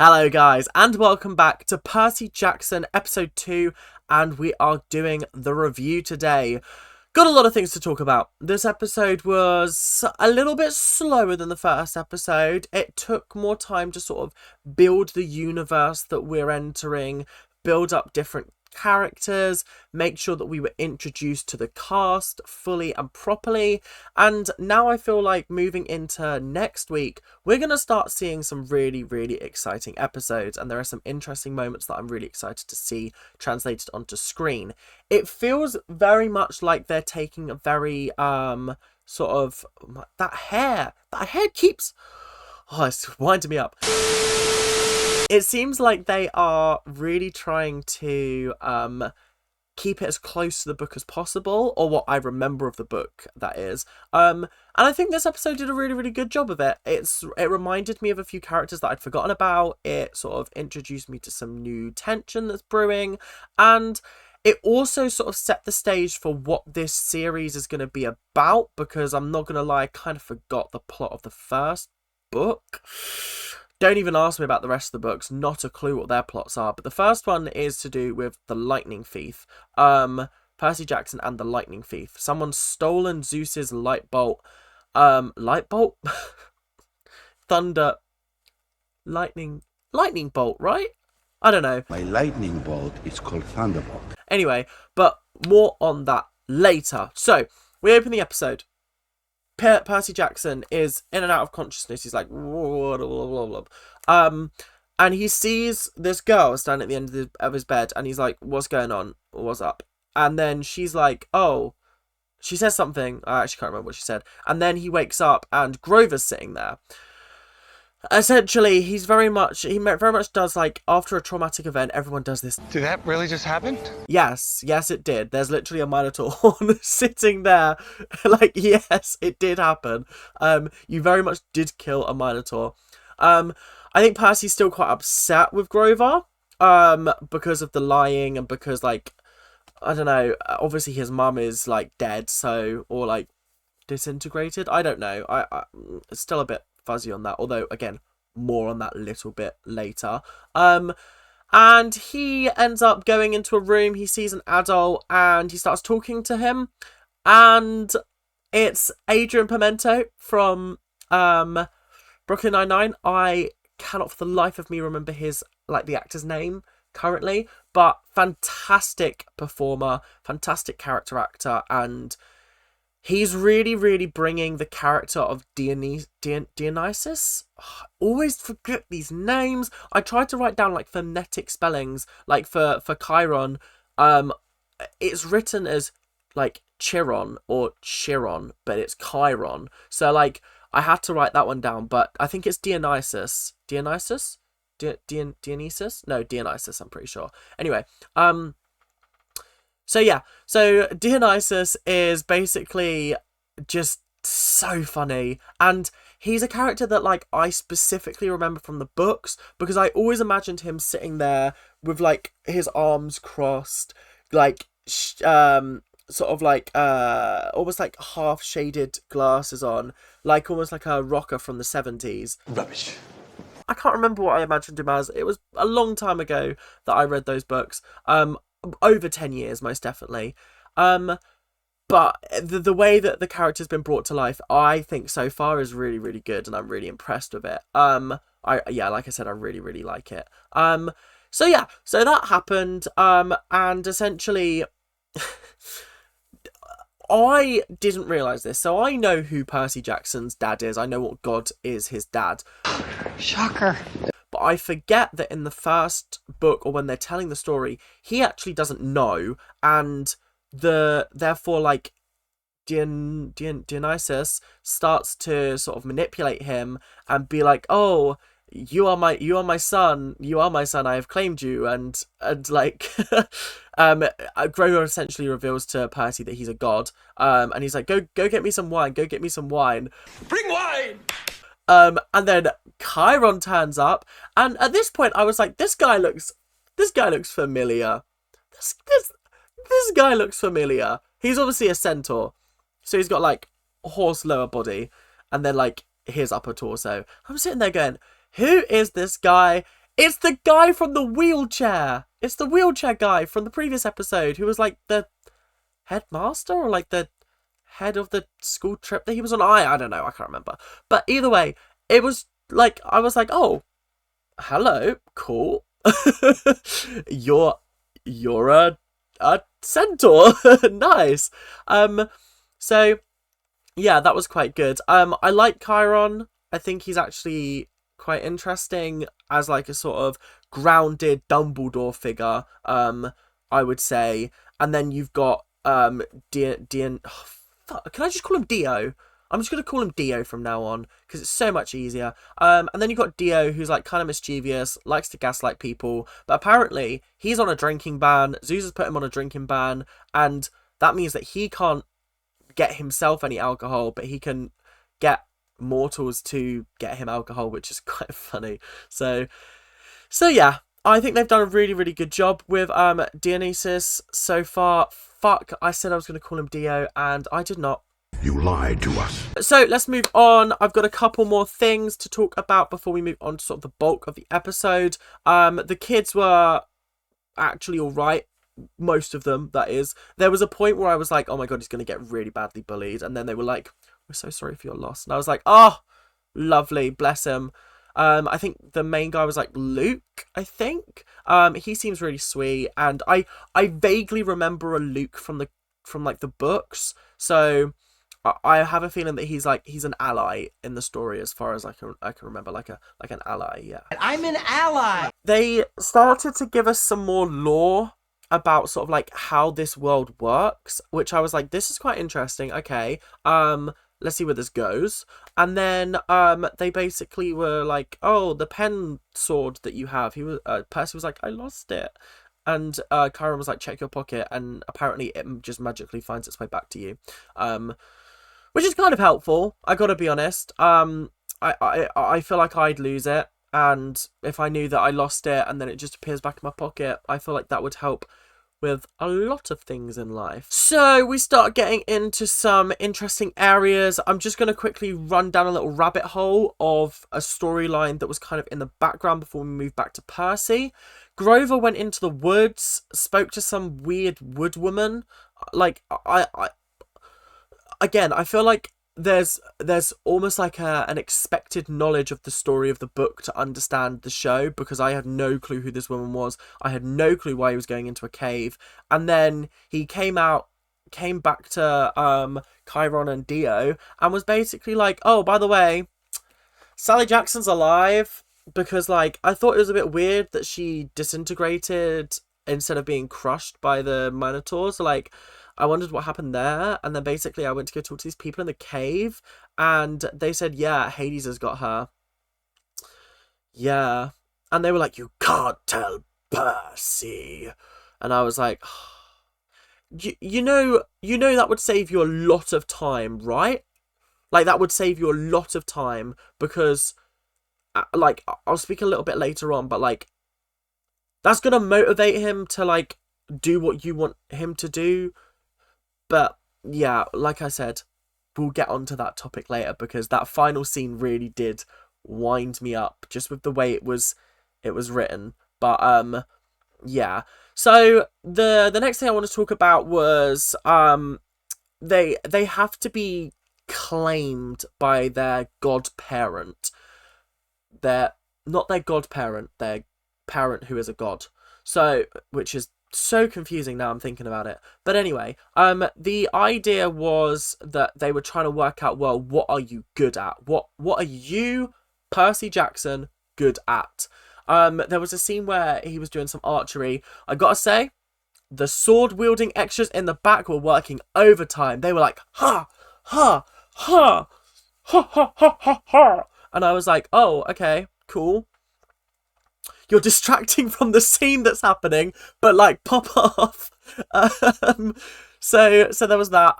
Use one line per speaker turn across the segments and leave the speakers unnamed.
Hello guys, and welcome back to Percy Jackson episode 2, and we are doing the review today. Got a lot of things to talk about. This episode was a little bit slower than the first episode. It took more time to sort of build the universe that we're entering, build up different characters, make sure that we were introduced to the cast fully and properly. And now I feel like moving into next week, we're going to start seeing some really exciting episodes, and there are some interesting moments that I'm really excited to see translated onto screen. It feels very much like they're taking a very sort of that hair keeps it's winding me up. It seems like they are really trying to keep it as close to the book as possible, or what I remember of the book, that is. And I think this episode did a really good job of it. It reminded me of a few characters that I'd forgotten about. It sort of introduced me to some new tension that's brewing, and it also sort of set the stage for what this series is going to be about, because I'm not going to lie, I kind of forgot the plot of the first book. Don't even ask me about the rest of the books, not a clue what their plots are. But the first one is to do with the lightning thief. Percy Jackson and the lightning thief. Someone's stolen Zeus's light bolt. Light bolt? Thunder. Lightning bolt, right? I don't know.
My lightning bolt is called Thunderbolt.
Anyway, but more on that later. So, we open the episode. Percy Jackson is in and out of consciousness. He's like, blah, blah, blah, blah. And he sees this girl standing at the end of his bed, and he's like, what's going on? What's up? And then she's like, oh, she says something. I actually can't remember what she said. And then he wakes up, and Grover's sitting there. Essentially, he very much does, like, after a traumatic event, everyone does this.
Did that really just happen?
Yes, it did. There's literally a Minotaur sitting there. Like, yes, it did happen. You very much did kill a Minotaur. I think Percy's still quite upset with Grover, because of the lying, and because, like, I don't know, obviously his mum is, like, dead, so, or, like, disintegrated. I don't know. It's still a bit fuzzy on that, although again, more on that little bit later. And he ends up going into a room. He sees an adult and he starts talking to him, and it's Adrian Pimento from Brooklyn Nine-Nine. I cannot for the life of me remember his, like, the actor's name currently, but fantastic performer, fantastic character actor, and he's really bringing the character of Dionysus. I always forget these names. I tried to write down, like, phonetic spellings, like for Chiron. It's written as, like, Chiron or Chiron, but it's Chiron. So, like, I had to write that one down, but I think it's Dionysus. Dionysus? Dionysus? No, Dionysus, I'm pretty sure. Anyway, so yeah, so Dionysus is basically just so funny, and he's a character that, like, I specifically remember from the books, because I always imagined him sitting there with, like, his arms crossed, like, sort of like, almost like half shaded glasses on, like almost like a rocker from the 70s.
Rubbish.
I can't remember what I imagined him as. It was a long time ago that I read those books. Over 10 years, most definitely. But the way that the character's been brought to life, I think so far is really good, and I'm really impressed with it. Like I said, I really like it. So yeah, so that happened, and essentially I didn't realise this, so I know who Percy Jackson's dad is. I know what god is his dad.
Shocker.
But I forget that in the first book, or when they're telling the story, he actually doesn't know, and therefore, like, Dionysus starts to sort of manipulate him and be like, oh, you are my son, I have claimed you, and like, Grover essentially reveals to Percy that he's a god, and he's like, go get me some wine,
Bring wine!
And then Chiron turns up, and at this point I was like, this guy looks familiar. This guy looks familiar. He's obviously a centaur, so he's got, like, a horse lower body, and then, like, his upper torso. I'm sitting there going, who is this guy? It's the guy from the wheelchair. It's the wheelchair guy from the previous episode who was like the headmaster or like the head of the school trip that he was on. I don't know. I can't remember. But either way, it was like, I was like, oh, hello, cool. you're a centaur. Nice. So yeah, that was quite good. I like Chiron. I think he's actually quite interesting as like a sort of grounded Dumbledore figure, I would say. And then you've got oh, fuck, can I just call him Dio? I'm just gonna call him Dio from now on because it's so much easier. And then you've got Dio, who's like kind of mischievous, likes to gaslight people, but apparently he's on a drinking ban. Zeus has put him on a drinking ban, and that means that he can't get himself any alcohol, but he can get mortals to get him alcohol, which is quite funny. So yeah, I think they've done a really, really good job with Dionysus so far. Fuck, I said I was going to call him Dio, and I did not.
You lied to us.
So let's move on. I've got a couple more things to talk about before we move on to sort of the bulk of the episode. The kids were actually all right. Most of them, that is. There was a point where I was like, oh my god, he's going to get really badly bullied. And then they were like, we're so sorry for your loss. And I was like, oh, lovely, bless him. I think the main guy was like Luke, I think. He seems really sweet. And I vaguely remember a Luke from like the books. So I have a feeling that he's an ally in the story as far as I can remember, like an ally, yeah.
I'm an ally!
They started to give us some more lore about sort of like how this world works, which I was like, this is quite interesting. Okay, let's see where this goes. And then they basically were like, oh, the pen sword that you have, Percy was like, I lost it. And Chiron was like, check your pocket, and apparently it just magically finds its way back to you. Which is kind of helpful, I gotta be honest. I feel like I'd lose it, and if I knew that I lost it and then it just appears back in my pocket, I feel like that would help with a lot of things in life. So we start getting into some interesting areas. I'm just going to quickly run down a little rabbit hole of a storyline that was kind of in the background before we move back to Percy. Grover went into the woods, spoke to some weird wood woman. Like, again, I feel like there's almost like an expected knowledge of the story of the book to understand the show, because I had no clue who this woman was. I had no clue why he was going into a cave. And then he came back to Chiron and Dio and was basically like, oh, by the way, Sally Jackson's alive, because like I thought it was a bit weird that she disintegrated instead of being crushed by the Minotaurs. So, like, I wondered what happened there, and then basically I went to go talk to these people in the cave, and they said, yeah, Hades has got her. Yeah. And they were like, you can't tell Percy. And I was like, you know that would save you a lot of time, right? Like, that would save you a lot of time, because, like, I'll speak a little bit later on, but, like, that's gonna motivate him to, like, do what you want him to do. But yeah, like I said, we'll get onto that topic later, because that final scene really did wind me up just with the way it was written. But yeah. So the next thing I want to talk about was they have to be claimed by their godparent. They're not their godparent, their parent who is a god. So, which is so confusing now I'm thinking about it. But anyway, the idea was that they were trying to work out, well, what are you good at? What are you, Percy Jackson, good at? There was a scene where he was doing some archery. I gotta say, the sword-wielding extras in the back were working overtime. They were like, ha, ha, ha, ha, ha, ha, ha, ha. And I was like, oh, okay, cool. You're distracting from the scene that's happening, but like, pop off. So there was that.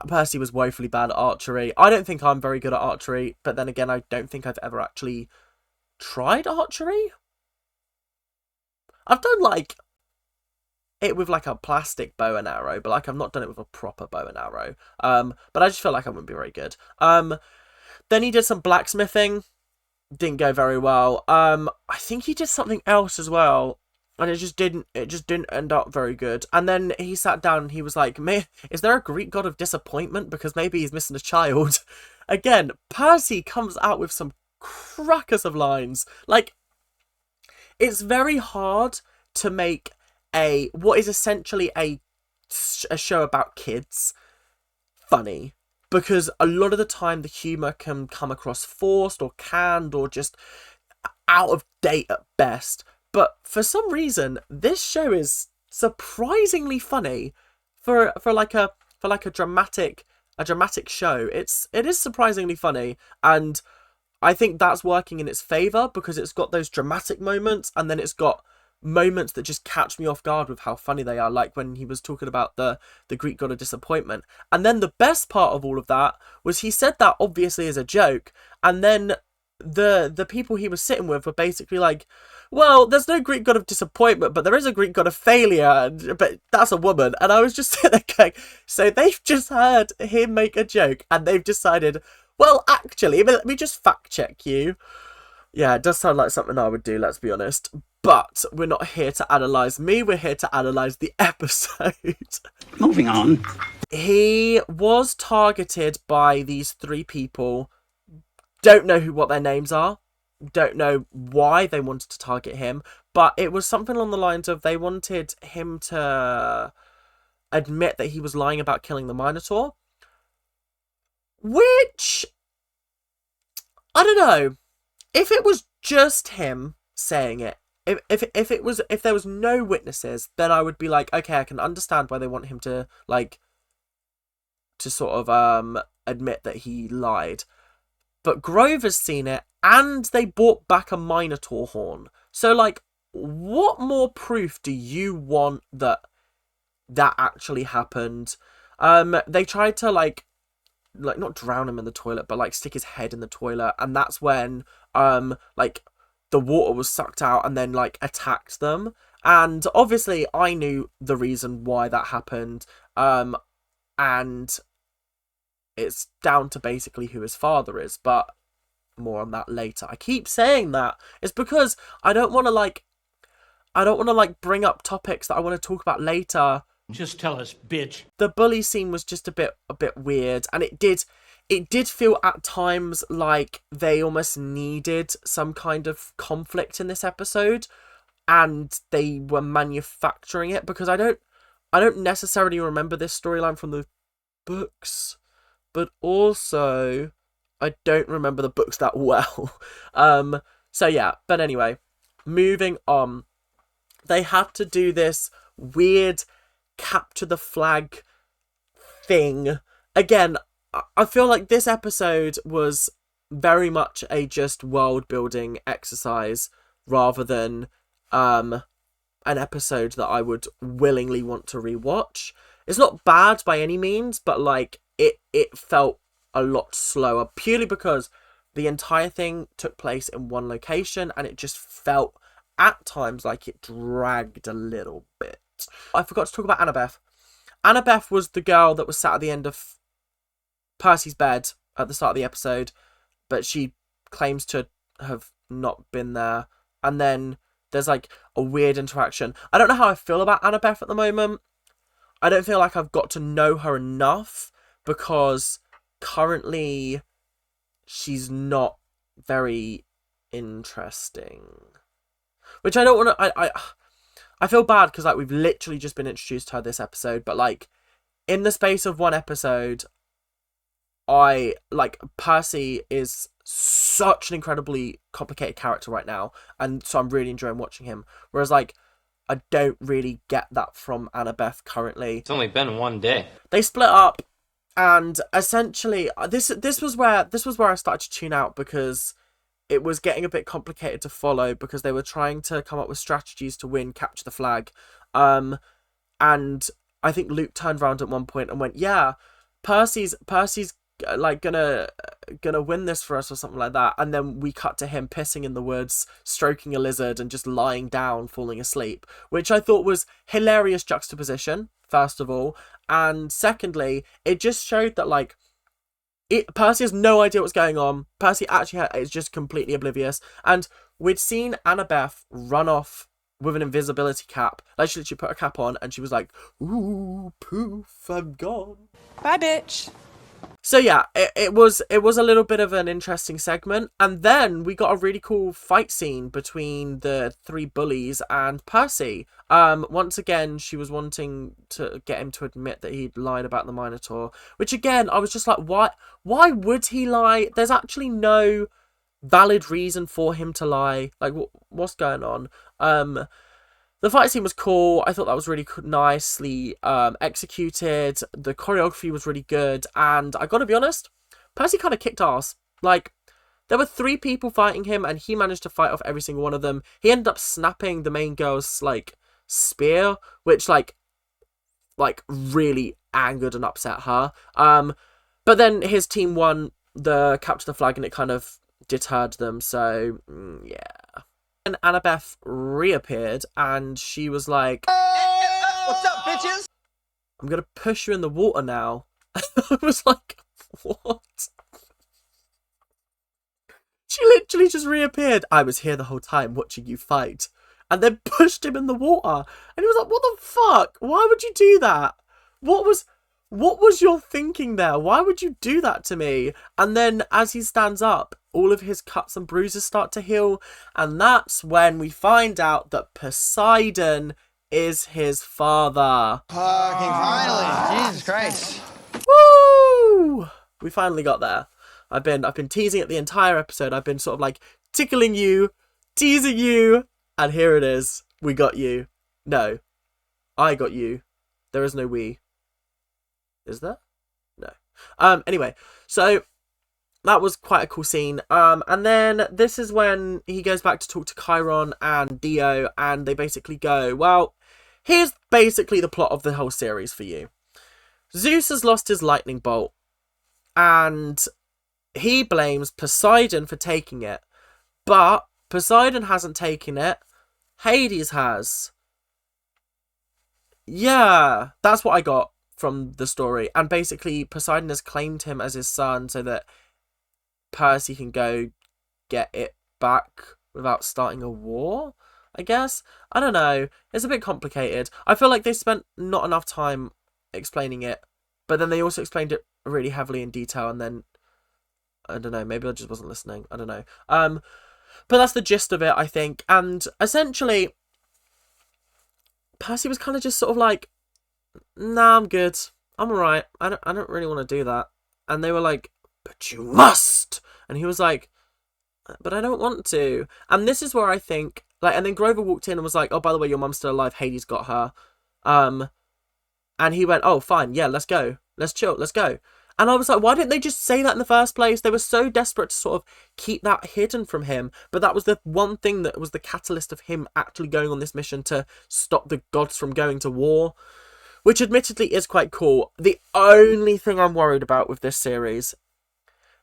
Percy was woefully bad at archery. I don't think I'm very good at archery, but then again, I don't think I've ever actually tried archery. I've done like it with like a plastic bow and arrow, but like I've not done it with a proper bow and arrow. But I just feel like I wouldn't be very good. Then he did some blacksmithing. didn't go very well. I think he did something else as well, and it just didn't end up very good. And then he sat down and he was like, is there a Greek god of disappointment? Because maybe he's missing a child. Again, Percy comes out with some crackers of lines. Like, it's very hard to make what is essentially a show about kids funny, because a lot of the time the humor can come across forced or canned or just out of date at best. But for some reason, this show is surprisingly funny for like a dramatic show. It is surprisingly funny, and I think that's working in its favor because it's got those dramatic moments, and then it's got moments that just catch me off guard with how funny they are, like when he was talking about the Greek god of disappointment. And then the best part of all of that was he said that obviously as a joke, and then the people he was sitting with were basically like, well, there's no Greek god of disappointment, but there is a Greek god of failure, but that's a woman. And I was just sitting there going, so they've just heard him make a joke and they've decided, well, actually, let me just fact check you. Yeah, it does sound like something I would do, let's be honest. But we're not here to analyse me, we're here to analyse the episode.
Moving on.
He was targeted by these three people. Don't know what their names are. Don't know why they wanted to target him. But it was something along the lines of they wanted him to admit that he was lying about killing the Minotaur. Which, I don't know. If it was just him saying it, if there was no witnesses, then I would be like, okay, I can understand why they want him to sort of admit that he lied. But Grover's seen it, and they brought back a Minotaur horn. So, like, what more proof do you want that actually happened? They tried to like not drown him in the toilet, but like stick his head in the toilet, and that's when like the water was sucked out and then like attacked them. And obviously I knew the reason why that happened, and it's down to basically who his father is, but more on that later. I keep saying that it's because I don't want to bring up topics that I want to talk about later.
Just tell us, bitch.
The bully scene was just a bit weird, and it did feel at times like they almost needed some kind of conflict in this episode, and they were manufacturing it, because I don't necessarily remember this storyline from the books, but also I don't remember the books that well. So yeah, but anyway, moving on. They had to do this weird capture the flag thing. Again, I feel like this episode was very much a just world building exercise rather than an episode that I would willingly want to rewatch. It's not bad by any means, but like it felt a lot slower purely because the entire thing took place in one location, and it just felt at times like it dragged a little bit. I forgot to talk about Annabeth. Annabeth was the girl that was sat at the end of Percy's bed at the start of the episode, but she claims to have not been there. And then there's like a weird interaction. I don't know how I feel about Annabeth at the moment. I don't feel like I've got to know her enough, because currently she's not very interesting. Which I don't want to... I feel bad because like we've literally just been introduced to her this episode, but like in the space of one episode, Percy is such an incredibly complicated character right now, and so I'm really enjoying watching him. Whereas like I don't really get that from Annabeth currently.
It's only been one day.
They split up, and essentially this was where I started to tune out, because it was getting a bit complicated to follow, because they were trying to come up with strategies to win Capture the Flag. And I think Luke turned around at one point and went, yeah, Percy's like gonna win this for us or something like that. And then we cut to him pissing in the woods, stroking a lizard, and just lying down, falling asleep, which I thought was hilarious juxtaposition, first of all. And secondly, it just showed that like Percy has no idea what's going on. Percy actually is just completely oblivious. And we'd seen Annabeth run off with an invisibility cap. Like, she literally put a cap on and she was like, ooh, poof, I'm gone.
Bye, bitch.
So yeah, it was a little bit of an interesting segment. And then we got a really cool fight scene between the three bullies and Percy. Once again, she was wanting to get him to admit that he'd lied about the Minotaur. Which again, I was just like, why would he lie? There's actually no valid reason for him to lie. Like, what's going on? The fight scene was cool. I thought that was really nicely executed. The choreography was really good. And I gotta be honest, Percy kind of kicked ass. Like, there were 3 people fighting him and he managed to fight off every single one of them. He ended up snapping the main girl's, like, spear, which, like really angered and upset her. But then his team won the capture the flag and it kind of deterred them. So, yeah. And Annabeth reappeared and she was like,
What's up, bitches?
I'm gonna push you in the water now. I was like, what? She literally just reappeared. I was here the whole time watching you fight. And then pushed him in the water. And he was like, what the fuck? Why would you do that? What was your thinking there? Why would you do that to me? And then as he stands up, all of his cuts and bruises start to heal. And that's when we find out that Poseidon is his father.
Fucking finally. Jesus Christ.
Woo! We finally got there. I've been teasing it the entire episode. I've been sort of like tickling you, teasing you, and here it is. We got you. No. I got you. There is no we. Is there? No. Anyway, so that was quite a cool scene. And then this is when he goes back to talk to Chiron and Dio, and they basically go, well, here's basically the plot of the whole series for you. Zeus has lost his lightning bolt, and he blames Poseidon for taking it. But Poseidon hasn't taken it. Hades has. Yeah, that's what I got from the story. And basically, Poseidon has claimed him as his son so that Percy can go get it back without starting a war, I guess. I don't know. It's a bit complicated. I feel like they spent not enough time explaining it, but then they also explained it really heavily in detail, and then I don't know, maybe I just wasn't listening. I don't know. But that's the gist of it, I think. And essentially, Percy was kind of just sort of like, nah, I'm good. I'm alright. I don't really want to do that. And they were like, but you must! And he was like, but I don't want to. And this is where I think, like, and then Grover walked in and was like, oh, by the way, your mum's still alive. Hades got her. And he went, oh, fine. Yeah, let's go. Let's chill. Let's go. And I was like, why didn't they just say that in the first place? They were so desperate to sort of keep that hidden from him. But that was the one thing that was the catalyst of him actually going on this mission to stop the gods from going to war. Which admittedly is quite cool. The only thing I'm worried about with this series,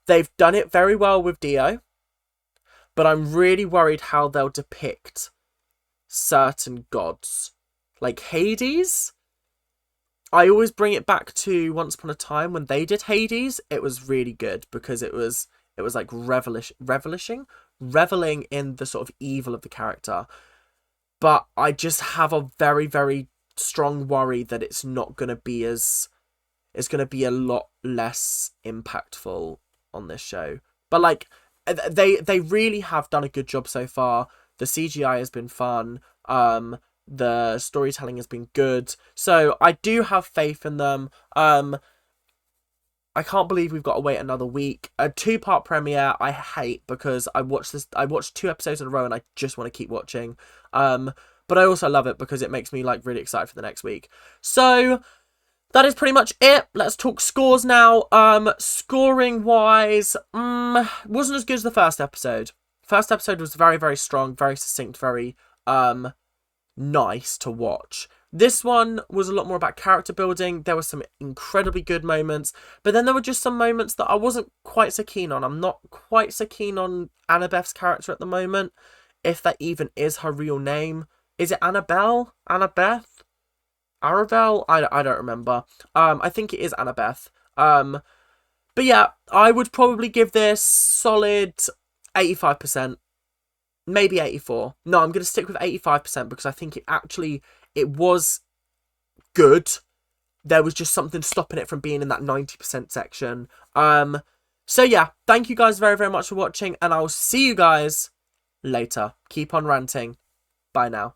they've done it very well with Dio. But I'm really worried how they'll depict certain gods. Like Hades. I always bring it back to Once Upon a Time when they did Hades. It was really good because it was like reveling in the sort of evil of the character. But I just have a very, very strong worry that it's not going to be it's going to be a lot less impactful on this show. But like, they really have done a good job so far. The CGI has been fun. The storytelling has been good. So I do have faith in them. I can't believe we've got to wait another week. A 2-part premiere I hate because I watched 2 episodes in a row and I just want to keep watching. But I also love it because it makes me like really excited for the next week. So that is pretty much it. Let's talk scores now. Scoring wise, wasn't as good as the first episode. First episode was very, very strong, very succinct, very nice to watch. This one was a lot more about character building. There were some incredibly good moments, but then there were just some moments that I wasn't quite so keen on. I'm not quite so keen on Annabeth's character at the moment, if that even is her real name. Is it Annabelle? Annabeth? Arabelle? I don't remember. I think it is Annabeth. But yeah, I would probably give this solid 85%. Maybe 84. No, I'm going to stick with 85% because I think it was good. There was just something stopping it from being in that 90% section. So yeah, thank you guys very, very much for watching, and I'll see you guys later. Keep on ranting. Bye now.